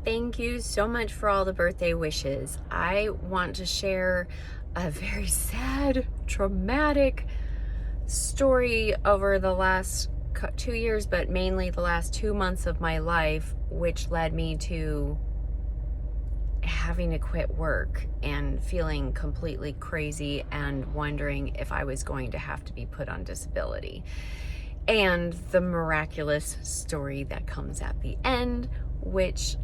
Thank you so much for all the birthday wishes. I want to share a very sad, traumatic story over the last 2 years, but mainly the last 2 months of my life, which led me to having to quit work and feeling completely crazy and wondering if I was going to have to be put on disability. And the miraculous story that comes at the end, which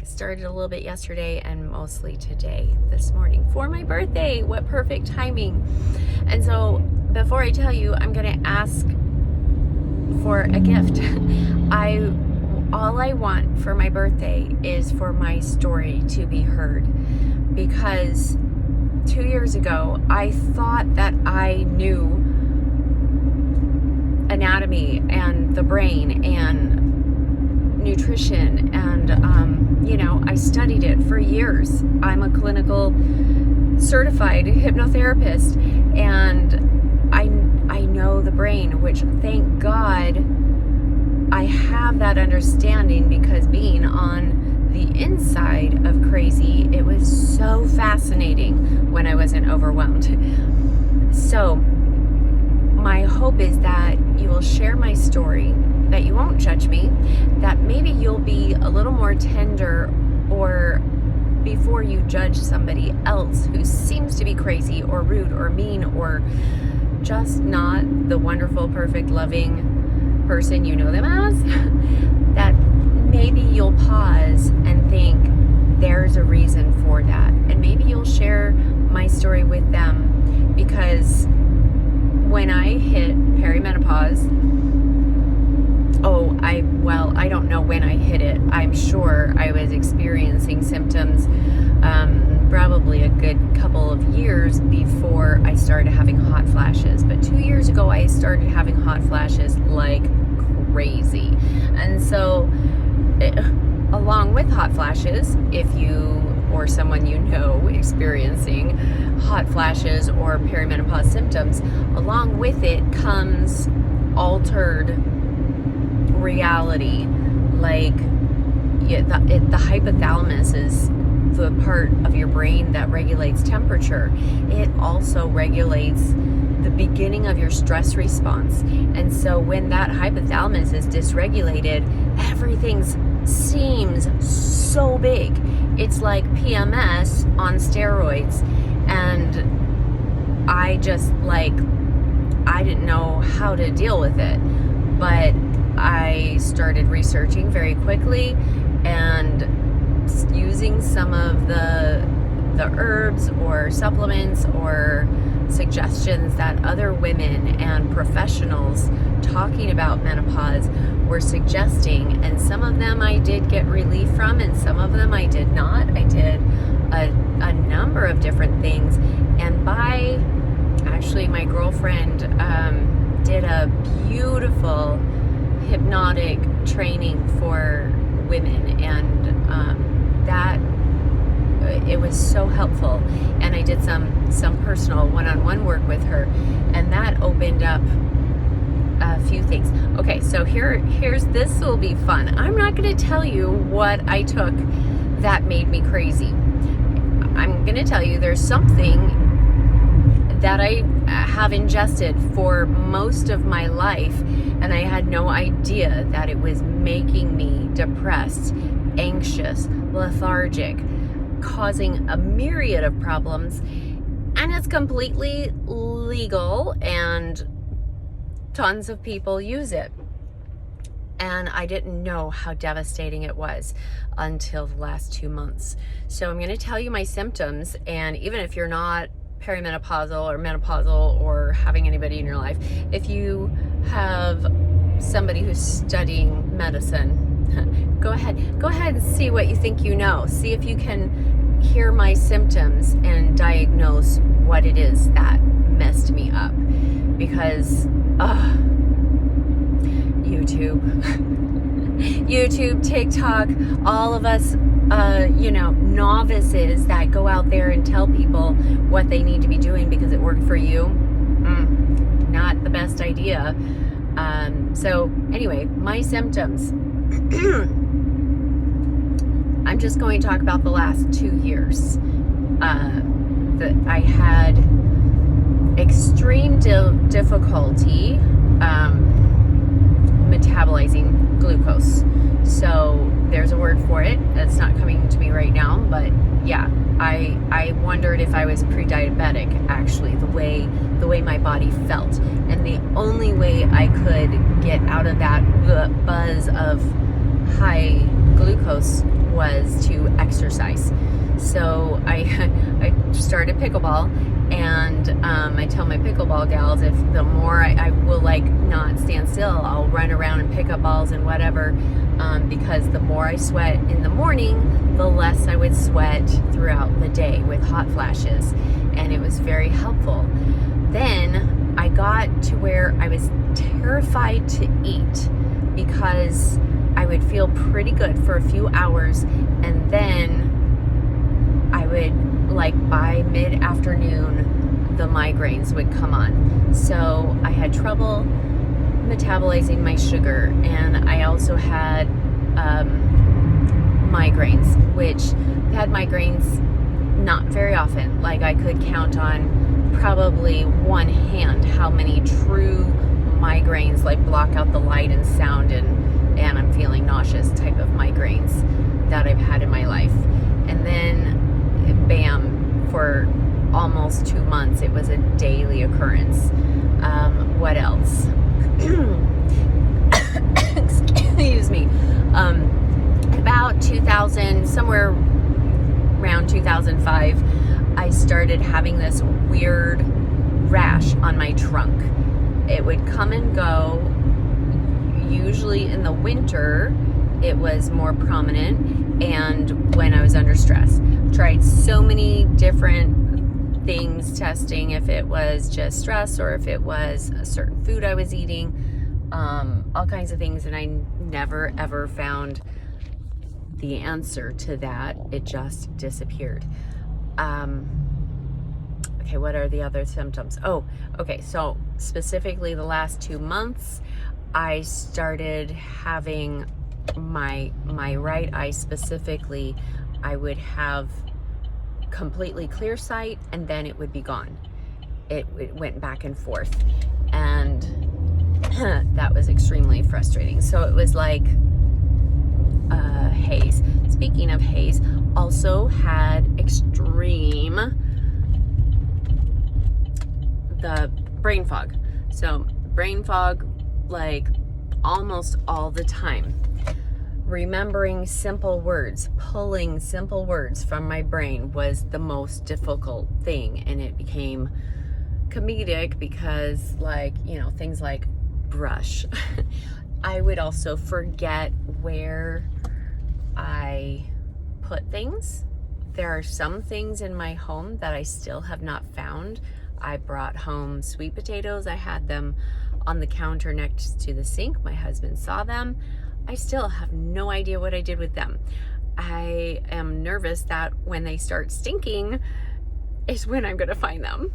started a little bit yesterday and mostly today, this morning, for my birthday. What perfect timing. And so before I tell you, I'm going to ask for a gift. All I want for my birthday is for my story to be heard, because 2 years ago, I thought that I knew anatomy and the brain and nutrition, and I studied it for years. I'm a clinical certified hypnotherapist, and I know the brain, which, thank God, I have that understanding, because being on the inside of crazy, it was so fascinating when I wasn't overwhelmed. So my hope is that you will share my story, that you won't judge me, that maybe you'll be a little more tender, or before you judge somebody else who seems to be crazy or rude or mean or just not the wonderful, perfect, loving person you know them as, that maybe you'll pause and think there's a reason for that. And maybe you'll share my story with them, because when I hit perimenopause, I don't know when I hit it. I'm sure I was experiencing symptoms probably a good couple of years before I started having hot flashes. But 2 years ago, I started having hot flashes like crazy. And so, along with hot flashes, if you or someone you know experiencing hot flashes or perimenopause symptoms, along with it comes altered reality. The hypothalamus is the part of your brain that regulates temperature. It also regulates the beginning of your stress response. And so when that hypothalamus is dysregulated, everything seems so big. It's like PMS on steroids. And I didn't know how to deal with it. But I started researching very quickly and using some of the herbs or supplements or suggestions that other women and professionals talking about menopause were suggesting. And some of them I did get relief from, and some of them I did not. I did a number of different things. And my girlfriend did a beautiful hypnotic training for women, and that it was so helpful. And I did some personal one-on-one work with her, and that opened up a few things. Okay, so here's this will be fun. I'm not going to tell you what I took that made me crazy. I'm going to tell you there's something that I have ingested for most of my life, and I had no idea that it was making me depressed, anxious, lethargic, causing a myriad of problems. And it's completely legal, and tons of people use it. And I didn't know how devastating it was until the last 2 months. So I'm going to tell you my symptoms, and even if you're not perimenopausal or menopausal or having anybody in your life, if you have somebody who's studying medicine, go ahead and see what you think you know. See if you can hear my symptoms and diagnose what it is that messed me up. Because YouTube, TikTok, all of us novices that go out there and tell people what they need to be doing because it worked for you, not the best idea. So anyway, my symptoms. I'm just going to talk about the last 2 years. That I had extreme difficulty metabolizing glucose. So there's a word for it that's not coming to me right now, but yeah, I wondered if I was pre-diabetic, actually, the way my body felt. And the only way I could get out of that buzz of high glucose was to exercise. So I started pickleball, and I tell my pickleball gals, if the more I will like not stand still, I'll run around and pick up balls and whatever, because the more I sweat in the morning, the less I would sweat throughout the day with hot flashes, and it was very helpful. Then I got to where I was terrified to eat because I would feel pretty good for a few hours, and then I would, like, by mid-afternoon, the migraines would come on. So I had trouble metabolizing my sugar, and I also had migraines, which I had migraines not very often. Like, I could count on probably one hand how many true migraines, like block out the light and sound and I'm feeling nauseous type of migraines that I've had in my life. And then bam, for almost 2 months, it was a daily occurrence. What else? Excuse me. About 2000, somewhere around 2005, I started having this weird rash on my trunk. It would come and go. Usually in the winter, it was more prominent, and when I was under stress. Tried so many different things, testing if it was just stress or if it was a certain food I was eating, all kinds of things, and I never ever found the answer to that. It just disappeared. Okay, what are the other symptoms? Oh, okay, so specifically the last 2 months, I started having my right eye specifically, I would have completely clear sight, and then it would be gone. It went back and forth, and that was extremely frustrating. So it was like haze. Speaking of haze, also had extreme the brain fog. So brain fog, like almost all the time. Remembering simple words, pulling simple words from my brain was the most difficult thing, and it became comedic because, like, you know, things like brush. I would also forget where I put things. There are some things in my home that I still have not found. I brought home sweet potatoes. I had them on the counter next to the sink. My husband saw them. I still have no idea what I did with them. I am nervous that when they start stinking is when I'm gonna find them.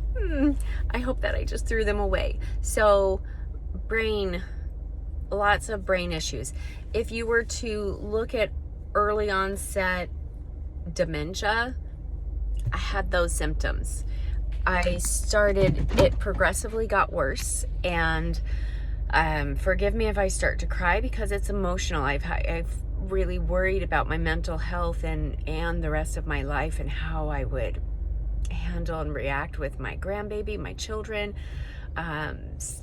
I hope that I just threw them away. So lots of brain issues. If you were to look at early onset dementia, I had those symptoms. It progressively got worse, and forgive me if I start to cry because it's emotional. I've really worried about my mental health and the rest of my life, and how I would handle and react with my grandbaby, my children,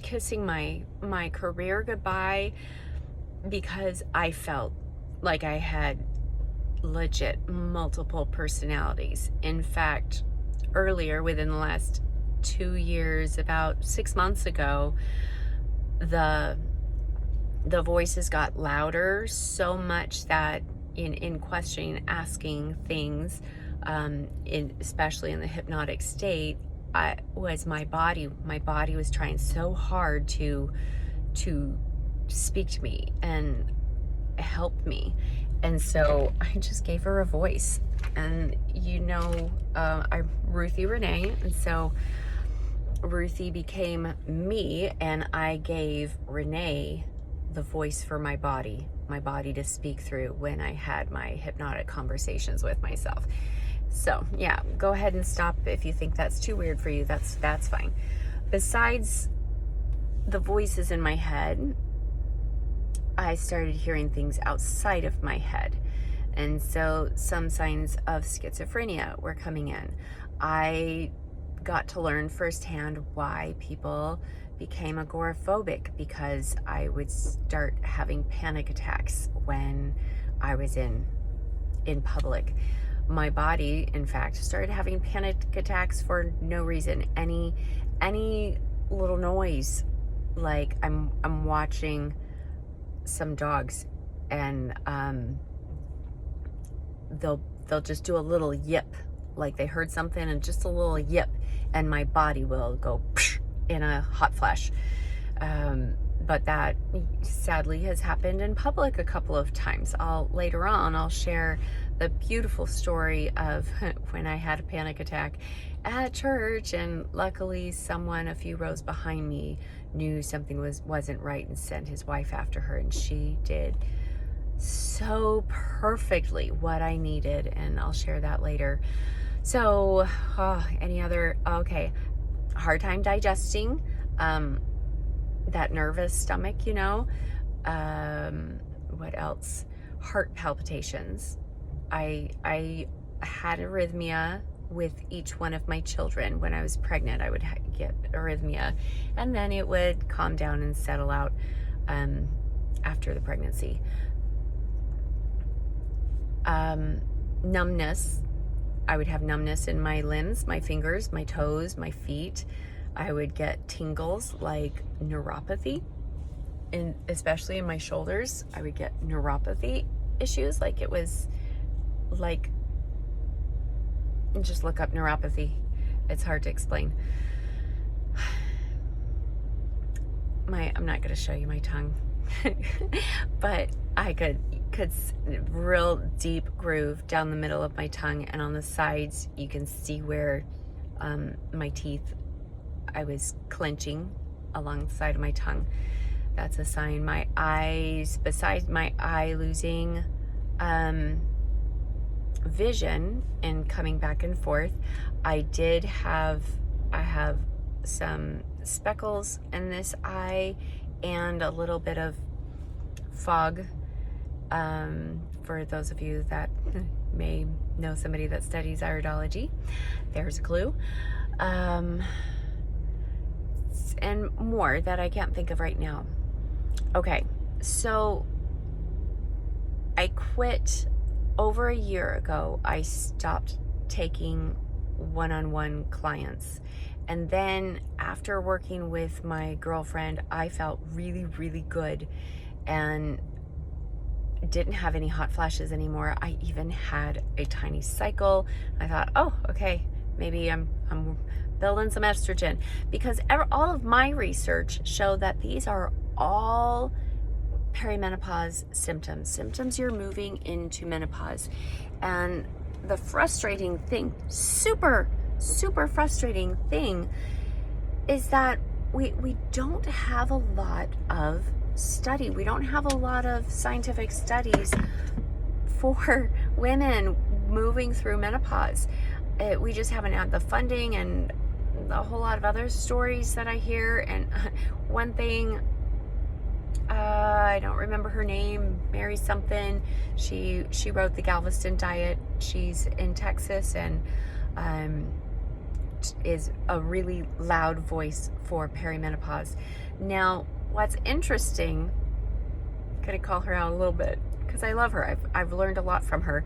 kissing my career goodbye, because I felt like I had legit multiple personalities. In fact, earlier, within the last 2 years, about 6 months ago, the voices got louder so much that in questioning, asking things, especially in the hypnotic state, was my body was trying so hard to speak to me and help me. And so I just gave her a voice. And I'm Ruthie Renee, and so Ruthie became me, and I gave Renee the voice for my body. my body to speak through when I had my hypnotic conversations with myself. So yeah, go ahead and stop if you think that's too weird for you. That's fine. Besides the voices in my head, I started hearing things outside of my head. And so some signs of schizophrenia were coming in. I got to learn firsthand why people became agoraphobic, because I would start having panic attacks when I was in public. My body, in fact, started having panic attacks for no reason. Any little noise, like I'm watching some dogs, and they'll just do a little yip, like they heard something, and just a little yip, and my body will go in a hot flash. But that sadly has happened in public a couple of times. Later on I'll share the beautiful story of when I had a panic attack at church, and luckily someone a few rows behind me knew something wasn't right and sent his wife after her, and she did so perfectly what I needed, and I'll share that later. So okay, hard time digesting, that nervous stomach, what else? Heart palpitations. I had arrhythmia with each one of my children. When I was pregnant, I would get arrhythmia, and then it would calm down and settle out after the pregnancy. Numbness. I would have numbness in my limbs, my fingers, my toes, my feet. I would get tingles like neuropathy, and especially in my shoulders. I would get neuropathy issues, like it was like, just look up neuropathy. It's hard to explain. I'm not going to show you my tongue, but I could real deep groove down the middle of my tongue, and on the sides you can see where my teeth, I was clenching along the side of my tongue. That's a sign. My eyes, besides my eye losing vision and coming back and forth, I have some speckles in this eye and a little bit of fog. For those of you that may know somebody that studies iridology, there's a clue. And more that I can't think of right now. Okay, so I quit over a year ago. I stopped taking one-on-one clients. And then after working with my girlfriend, I felt really, really good and didn't have any hot flashes anymore. I even had a tiny cycle. I thought, oh, okay, maybe I'm building some estrogen, because all of my research showed that these are all perimenopause symptoms you're moving into menopause. And the frustrating thing, super frustrating thing, is that we don't have a lot of study. We don't have a lot of scientific studies for women moving through menopause. We just haven't had the funding and a whole lot of other stories that I hear. And one thing, I don't remember her name, Mary something, she wrote the Galveston Diet. She's in Texas, and is a really loud voice for perimenopause. Now, what's interesting, I'm gonna call her out a little bit because I love her. I've learned a lot from her,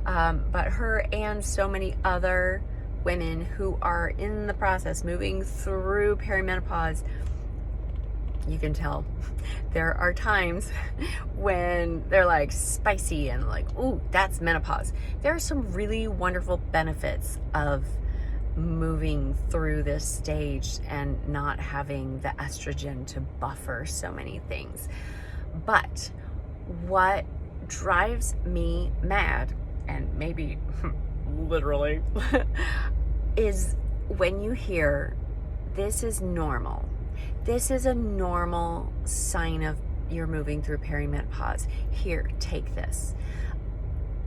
but her and so many other women who are in the process moving through perimenopause, you can tell there are times when they're like spicy and like, ooh, that's menopause. There are some really wonderful benefits of moving through this stage and not having the estrogen to buffer so many things. But what drives me mad, and maybe literally, is when you hear this is normal. This is a normal sign of you're moving through perimenopause. Here, take this.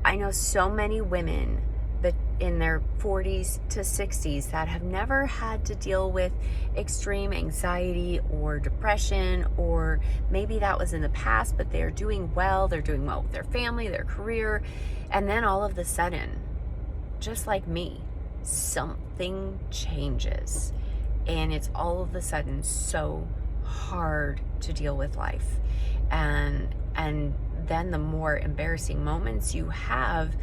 I know so many women that in their 40s to 60s that have never had to deal with extreme anxiety or depression, or maybe that was in the past, but they're doing well. They're doing well with their family, their career. And then all of a sudden, just like me, something changes. And it's all of a sudden so hard to deal with life. And then the more embarrassing moments you have,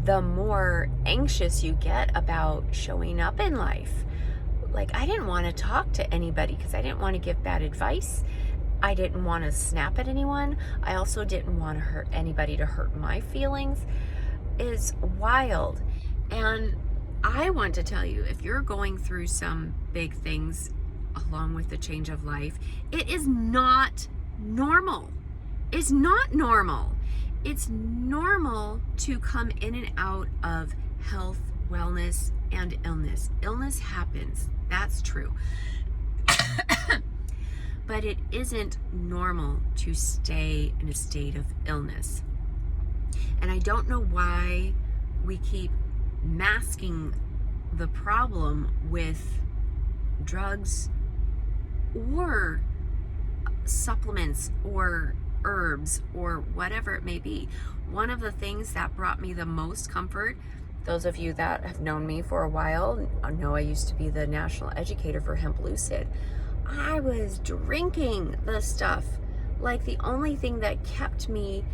the more anxious you get about showing up in life. Like, I didn't want to talk to anybody because I didn't want to give bad advice. I didn't want to snap at anyone. I also didn't want to hurt anybody to hurt my feelings. It's wild. And I want to tell you, if you're going through some big things along with the change of life, it is not normal. It's not normal. It's normal to come in and out of health, wellness, and illness. Illness happens. That's true. But it isn't normal to stay in a state of illness. And I don't know why we keep masking the problem with drugs or supplements or herbs or whatever it may be. One of the things that brought me the most comfort, those of you that have known me for a while know I used to be the national educator for Hemp Lucid. I was drinking the stuff. Like, the only thing that kept me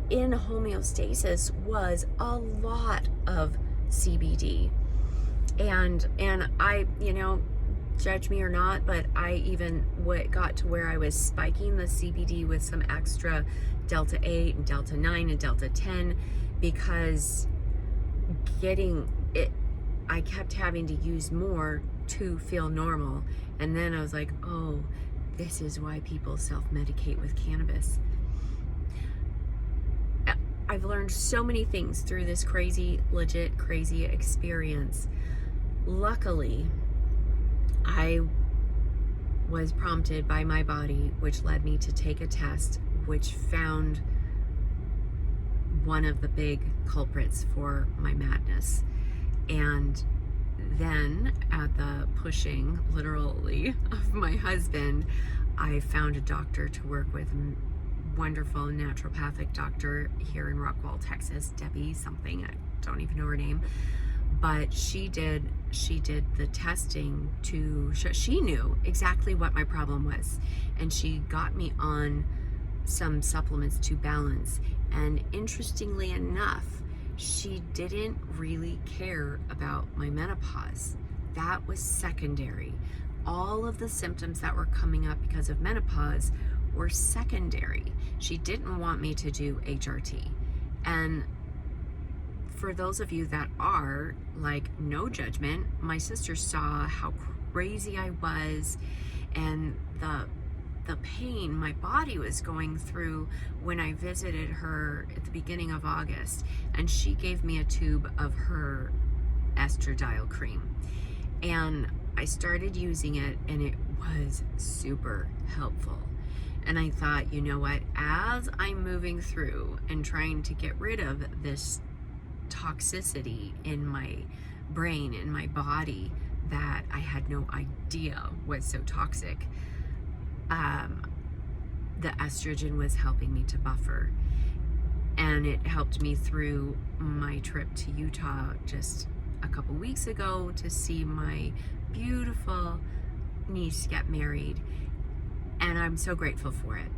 in homeostasis was a lot of CBD. And I, judge me or not, but I even got to where I was spiking the CBD with some extra Delta 8 and Delta 9 and Delta 10, because I kept having to use more to feel normal. And then I was like, oh, this is why people self-medicate with cannabis. I've learned so many things through this legit crazy experience. Luckily, I was prompted by my body, which led me to take a test, which found one of the big culprits for my madness. And then, at the pushing, literally, of my husband, I found a doctor to work with, wonderful naturopathic doctor here in Rockwall, Texas, Debbie something, I don't even know her name. But she did the testing to show, she knew exactly what my problem was, and she got me on some supplements to balance. And interestingly enough, she didn't really care about my menopause. That was secondary. All of the symptoms that were coming up because of menopause were secondary. She didn't want me to do HRT. And for those of you that are, like, no judgment, my sister saw how crazy I was and the pain my body was going through when I visited her at the beginning of August, and she gave me a tube of her estradiol cream, and I started using it, and it was super helpful. And I thought, you know what, as I'm moving through and trying to get rid of this toxicity in my brain, in my body, that I had no idea was so toxic, the estrogen was helping me to buffer. And it helped me through my trip to Utah just a couple weeks ago to see my beautiful niece get married. And I'm so grateful for it.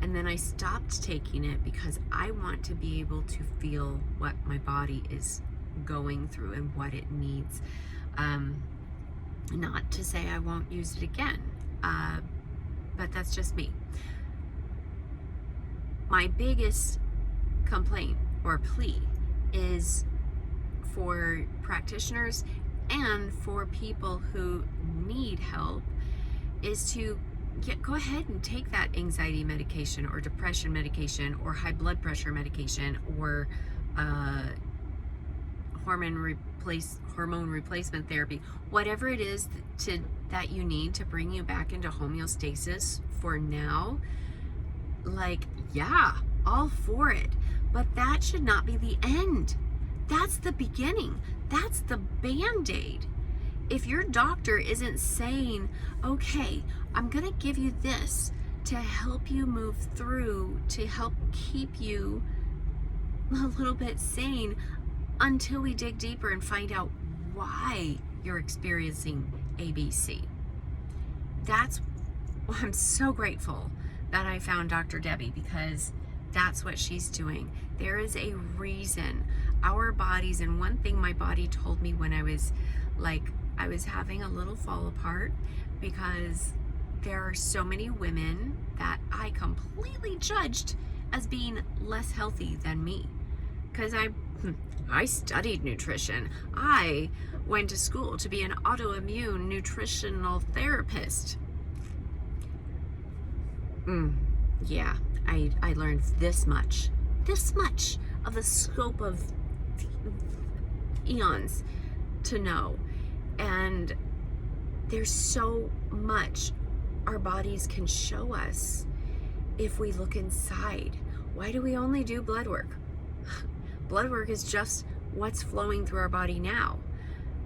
And then I stopped taking it because I want to be able to feel what my body is going through and what it needs. Not to say I won't use it again, but that's just me. My biggest complaint or plea is for practitioners and for people who need help is to go ahead and take that anxiety medication or depression medication or high blood pressure medication or hormone replacement therapy, whatever it is that you need to bring you back into homeostasis for now. like, yeah, all for it. But that should not be the end. That's the beginning. That's the Band-Aid. If your doctor isn't saying, okay, I'm going to give you this to help you move through, to help keep you a little bit sane until we dig deeper and find out why you're experiencing ABC. I'm so grateful that I found Dr. Debbie, because that's what she's doing. There is a reason our bodies, and one thing my body told me when I was having a little fall apart, because there are so many women that I completely judged as being less healthy than me. Because I studied nutrition. I went to school to be an autoimmune nutritional therapist. Yeah, I learned this much of the scope of eons to know. And there's so much our bodies can show us if we look inside. Why do we only do blood work? Blood work is just what's flowing through our body now.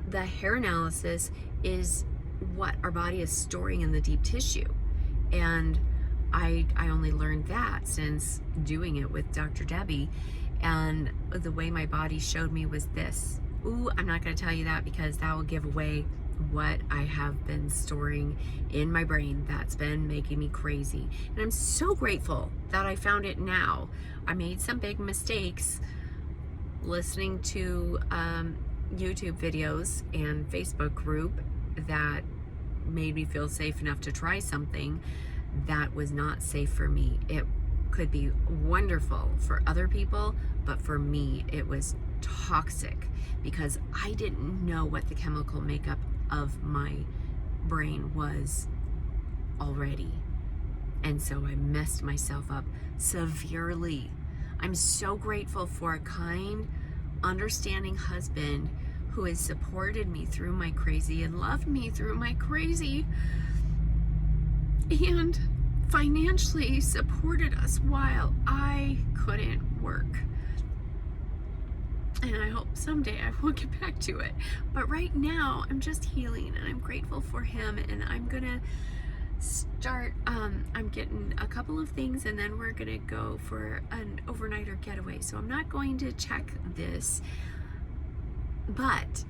The hair analysis is what our body is storing in the deep tissue. And I only learned that since doing it with Dr. Debbie. And the way my body showed me was this. Ooh, I'm not going to tell you that, because that will give away what I have been storing in my brain that's been making me crazy. And I'm so grateful that I found it now. I made some big mistakes listening to YouTube videos and Facebook group that made me feel safe enough to try something that was not safe for me. It could be wonderful for other people, but for me it was toxic, because I didn't know what the chemical makeup of my brain was already. And so I messed myself up severely. I'm so grateful for a kind, understanding husband who has supported me through my crazy and loved me through my crazy, and financially supported us while I couldn't work. And I hope someday I will get back to it. But right now, I'm just healing, and I'm grateful for him. And I'm gonna start, I'm getting a couple of things, and then we're gonna go for an overnighter getaway. So I'm not going to check this. But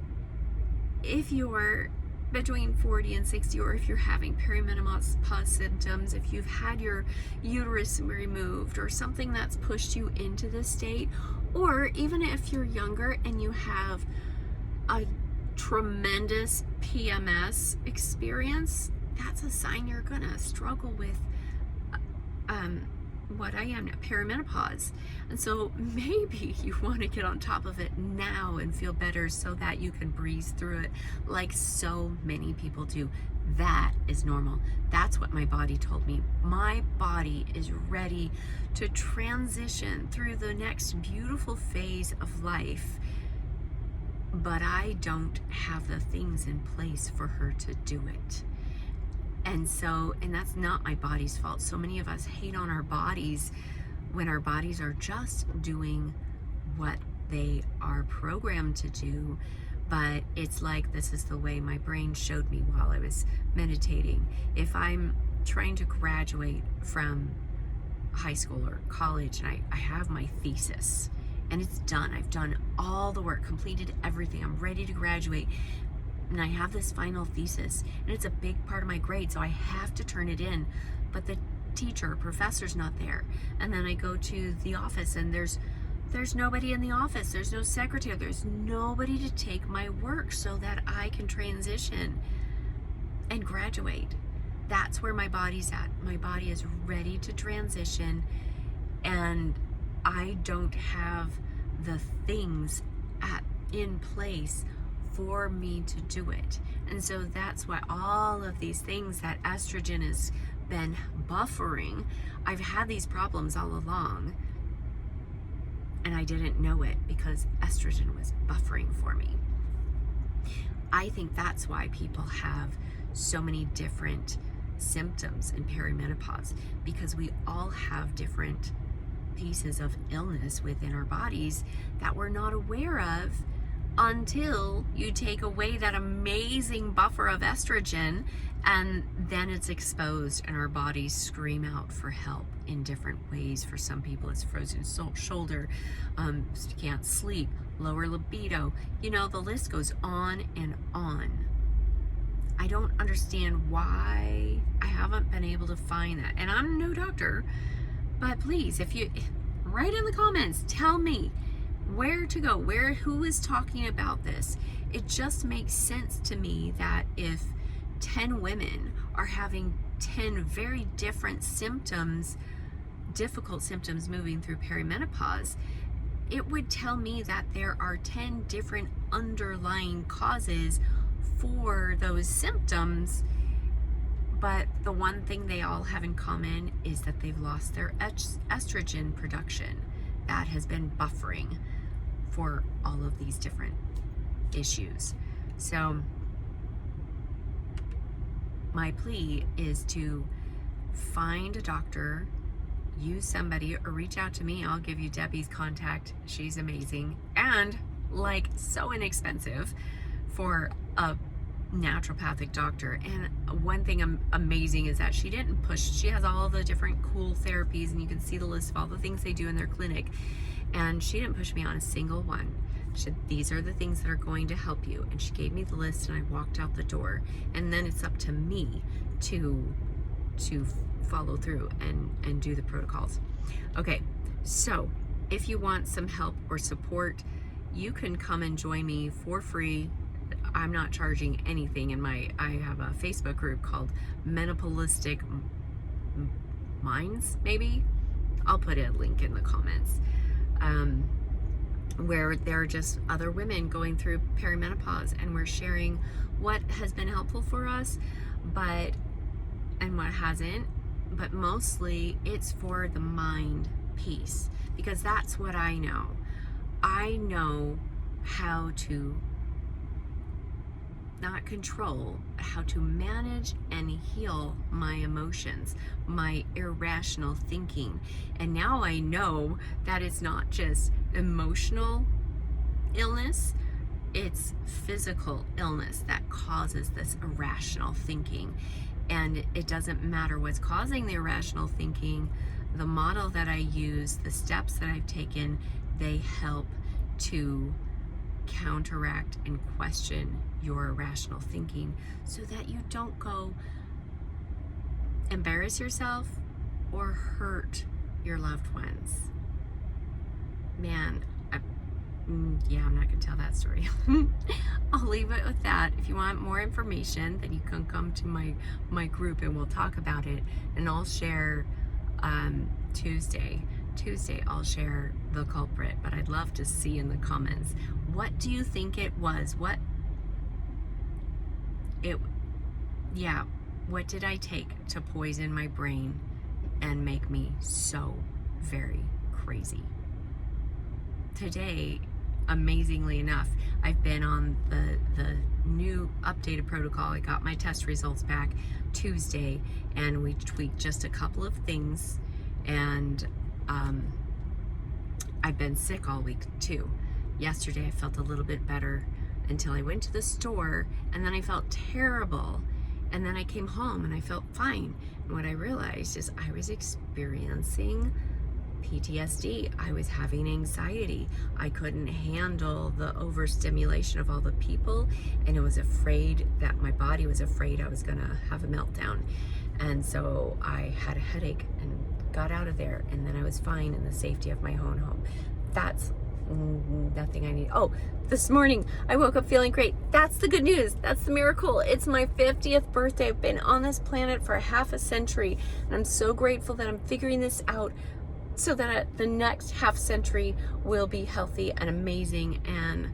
if you're between 40 and 60, or if you're having perimenopause symptoms, if you've had your uterus removed or something that's pushed you into this state, or even if you're younger and you have a tremendous PMS experience, that's a sign you're gonna struggle with what I am now, perimenopause. And so maybe you want to get on top of it now and feel better so that you can breeze through it like so many people do. That is normal. That's what my body told me. My body is ready to transition through the next beautiful phase of life, but I don't have the things in place for her to do it. And that's not my body's fault. So many of us hate on our bodies when our bodies are just doing what they are programmed to do. But it's like, this is the way my brain showed me while I was meditating. If I'm trying to graduate from high school or college, and I have my thesis and it's done, I've done all the work, completed everything, I'm ready to graduate, and I have this final thesis, and it's a big part of my grade, so I have to turn it in, but the professor's not there. And then I go to the office, and there's nobody in the office, there's no secretary, there's nobody to take my work so that I can transition and graduate. That's where my body's at. My body is ready to transition, and I don't have the things in place for me to do it. And so that's why all of these things that estrogen has been buffering, I've had these problems all along, and I didn't know it because estrogen was buffering for me. I think that's why people have so many different symptoms in perimenopause, because we all have different pieces of illness within our bodies that we're not aware of until you take away that amazing buffer of estrogen, and then it's exposed and our bodies scream out for help in different ways. For some people it's frozen shoulder, can't sleep, lower libido, the list goes on and on. I don't understand why I haven't been able to find that. And I'm no doctor, but please, if you write in the comments, tell me where to go, who is talking about this. It just makes sense to me that if 10 women are having 10 very different symptoms, difficult symptoms moving through perimenopause, it would tell me that there are 10 different underlying causes for those symptoms. But the one thing they all have in common is that they've lost their estrogen production that has been buffering for all of these different issues. So my plea is to find a doctor, use somebody, or reach out to me. I'll give you Debbie's contact. She's amazing and so inexpensive for a naturopathic doctor. And one thing amazing is that she didn't push. She has all the different cool therapies, and you can see the list of all the things they do in their clinic, and she didn't push me on a single one. She said, these are the things that are going to help you, and she gave me the list, and I walked out the door. And then it's up to me to follow through and do the protocols. Okay, so if you want some help or support, you can come and join me for free. I'm not charging anything. I have a Facebook group called Menopaulistic Minds, maybe. I'll put a link in the comments, where there are just other women going through perimenopause, and we're sharing what has been helpful for us, and what hasn't. But mostly it's for the mind piece, because that's what I know. I know how to not control, how to manage and heal my emotions, my irrational thinking. And now I know that it's not just emotional illness, it's physical illness that causes this irrational thinking. And it doesn't matter what's causing the irrational thinking. The model that I use, the steps that I've taken, they help to counteract and question your irrational thinking, so that you don't go embarrass yourself or hurt your loved ones. Man, I'm not gonna tell that story. I'll leave it with that. If you want more information, then you can come to my group and we'll talk about it. And I'll share Tuesday I'll share the culprit, but I'd love to see in the comments, what do you think it was? What did I take to poison my brain and make me so very crazy? Today, amazingly enough, I've been on the new updated protocol. I got my test results back Tuesday, and we tweaked just a couple of things, and I've been sick all week too. Yesterday I felt a little bit better until I went to the store, and then I felt terrible, and then I came home and I felt fine. And what I realized is I was experiencing PTSD. I was having anxiety. I couldn't handle the overstimulation of all the people, and I was afraid that my body was afraid I was gonna have a meltdown. And so I had a headache and got out of there, and then I was fine in the safety of my own home. That's nothing I need. Oh, this morning I woke up feeling great. That's the good news. That's the miracle. It's my 50th birthday. I've been on this planet for half a century, and I'm so grateful that I'm figuring this out, so that the next half century will be healthy and amazing. And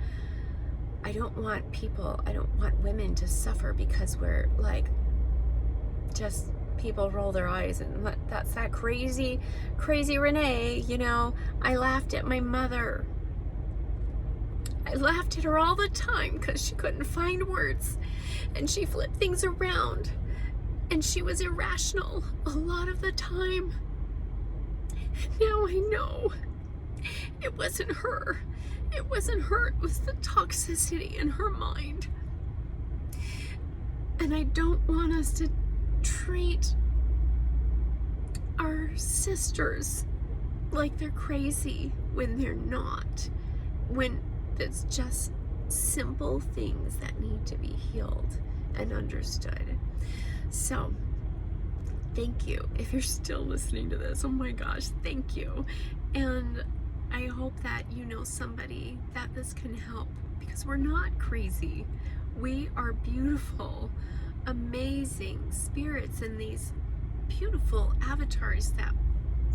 I don't want women to suffer because we're just people roll their eyes and that's that crazy Renee, I laughed at my mother. I laughed at her all the time because she couldn't find words, and she flipped things around. And she was irrational a lot of the time. Now I know it wasn't her. It wasn't her. It was the toxicity in her mind. And I don't want us to treat our sisters like they're crazy when they're not. When it's just simple things that need to be healed and understood. So, thank you. If you're still listening to this, oh my gosh, thank you. And I hope that you know somebody that this can help, because we're not crazy. We are beautiful, amazing spirits in these beautiful avatars that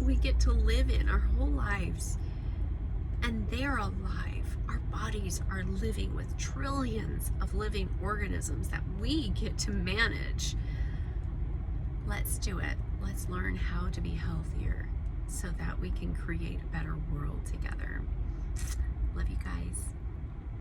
we get to live in our whole lives. And they're alive. Our bodies are living with trillions of living organisms that we get to manage. Let's do it. Let's learn how to be healthier so that we can create a better world together. Love you guys.